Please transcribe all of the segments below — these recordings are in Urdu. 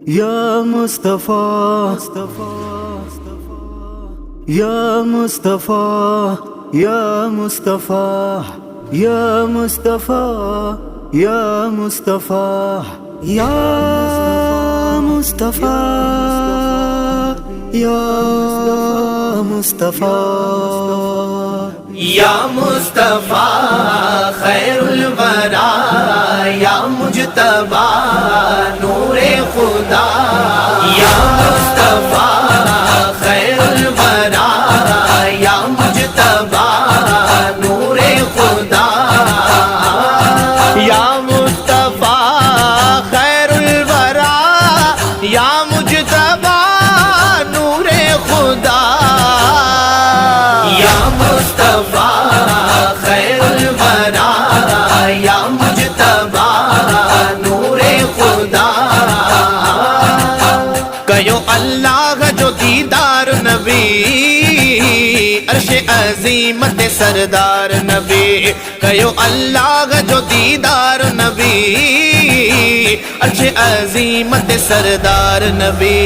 یا مصطفیٰ یا مصطفیٰ یا مصطفیٰ یا مصطفیٰ یا مصطفیٰ یا مصطفیٰ یا مصطفیٰ یا مصطفیٰ خیر الورا یا مجتبی نور خدا یا مصطفیٰ خیر الورا یا مجتبی نور خدا یا مصطفیٰ خیر الورا یا مجتبی نور خدا یا مصطفیٰ خیر الورا یا مجتبی نور خدا کہو اللہ جو دیدار نبی عرش عظیمت سردار نبی کہو اللہ جو دیدار نبی عرش عظیمت سردار نبی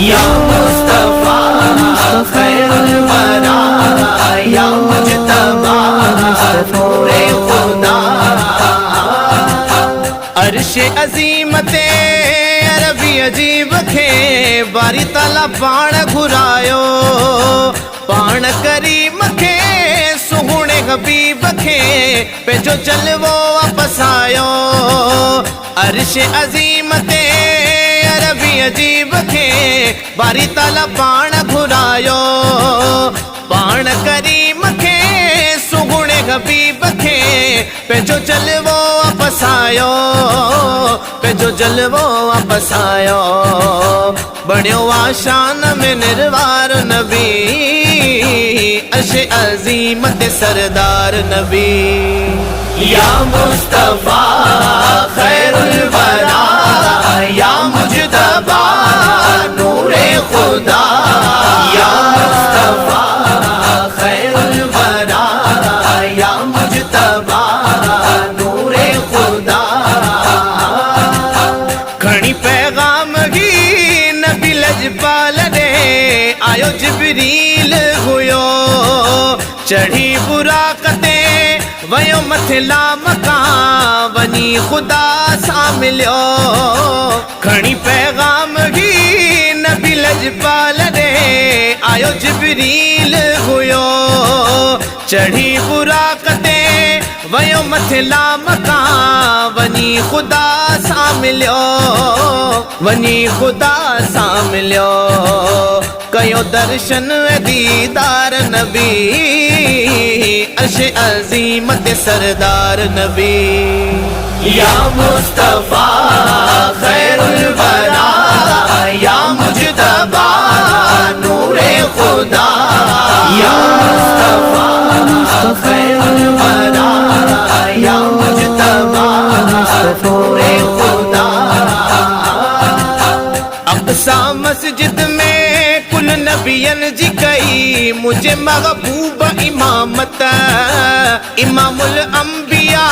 یا مصطفیٰ خیر الورا یا مجتبی نور خدا عرش عظیمت عربی عجیب کھے باری تالا پان گھرایو پان کریم کھے سہونے حبیب کھے پہ جو جلوو واپس آیو عرش عظیمت عربی عجیب کھے باری تالا پان گھرایو پان کریم کھے سہونے حبیب کھے پہ جو جلوو واپس آیو پہ جو جلوو واپس آیو بڑیو آشان میں نروار نبی عرش عظیمت سردار نبی یا مصطفیٰ خیر الورا یا مجتبی نور خدا یا مصطفیٰ خیر الورا یا مجتبی نور خدا کھڑی پیغام گی نبی لجپال نے آیو جبریل ہویو چڑھی براقتے ویو متھلا مکان ونی خدا سا ملیو کھڑی پیغام گی نبی لجپال نے آیو جبریل ہویو چڑھی براقتے ویو متھلا مکان ونی خدا سا ملیو ونی خدا سا ملیو کیو درشن دیدار نبی عرش عظیمت سردار نبی یا مصطفیٰ خیر الورا یا مجتبی نور خدا یا مصطفیٰ خیر الورا یا مجتبی نور خدا اقصی مسجد میں کل نبیین جی کئی مجھے محبوب امامت امام الانبیاء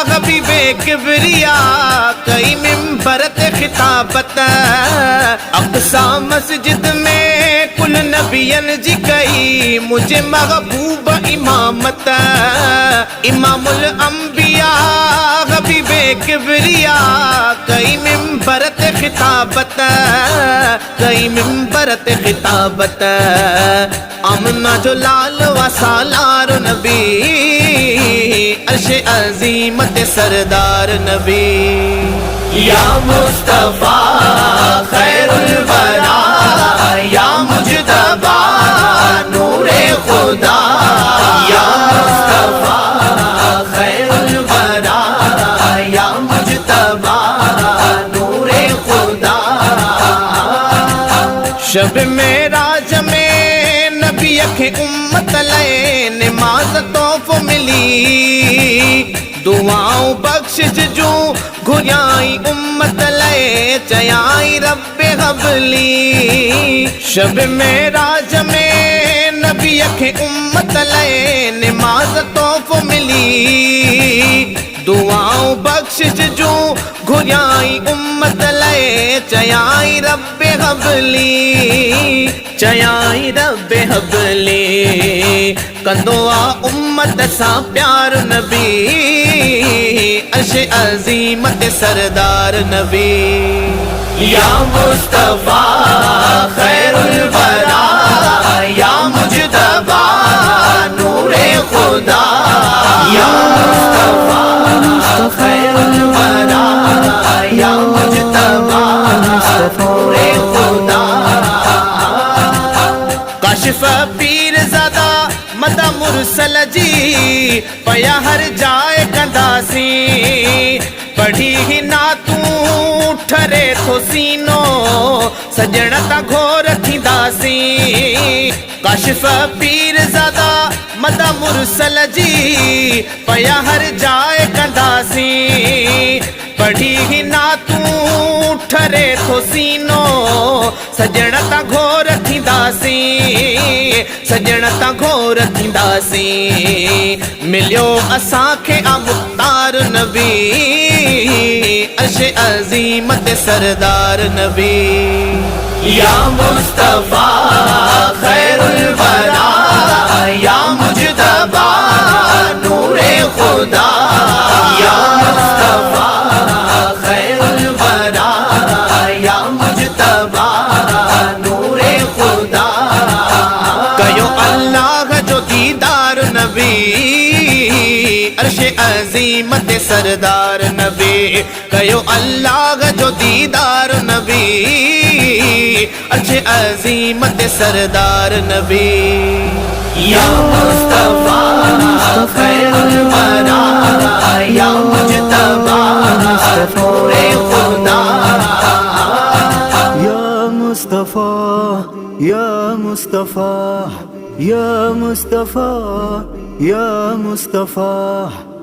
حبیب کبریاء کئی منبرت خطابت اقصی مسجد میں کل نبیین جی کئی مجھے محبوب امامت امام الانبیاء حبیب کبریاء کئی منبرت خطابت کئی منبرت خطابت امنا جو لال و سالار نبی عرش عظیمت سردار نبی یا مصطفیٰ خیر الورا یا مجتبی نور خدا یا مصطفیٰ خیر الورا یا مجتبی نور خدا شب معراج میں نبی کے امت لئے نماز توف ملی دعاؤں بخشش جو گھریائی امت لئے چیائی رب حبلی شب معراج میں نبی کے امت لئے نماز توف ملی دعاؤں بخشش جو گھریائی امت لئے چیائی رب حبلی چیائی رب حبلی کندوا امت سا پیار نبی عرش عظیمت سردار نبی یا مصطفیٰ خیر الورا یا مجتبی نور خدا یا مصطفیٰ خیر الورا یا مجتبی نور خدا کاشف پیر زادہ مدہ مرسل جی پیا ہر جائے کنداسی پڑھی ہی نہ توں ٹھرے تو سینو سجن تا گھور تھینداسی کاشف پیر زادہ مدہ مرسل جی پیا ہر جائے کنداسی پڑھی ہی نہ توں ٹھرے تو سینو سجن تا گھور تھینداسی سجن تا گھور تھینداسی ملیو اساں کھے آ مختار نبی عرش عظیمت سردار نبی یا مصطفیٰ خیر الورا یا مجتبی نور خدا یا مصطفیٰ خیر الورا یا مجتبی نور خدا کہو اللہ جو دیدار نبی عرش عظیمت سردار نبی کہو اللہ جو دیدار نبی عرش عظیمت سردار نبی یا مصطفیٰ خیر الورا یا مجتبی نور خدا یا مصطفیٰ یا مصطفیٰ یا مصطفیٰ یا مصطفیٰ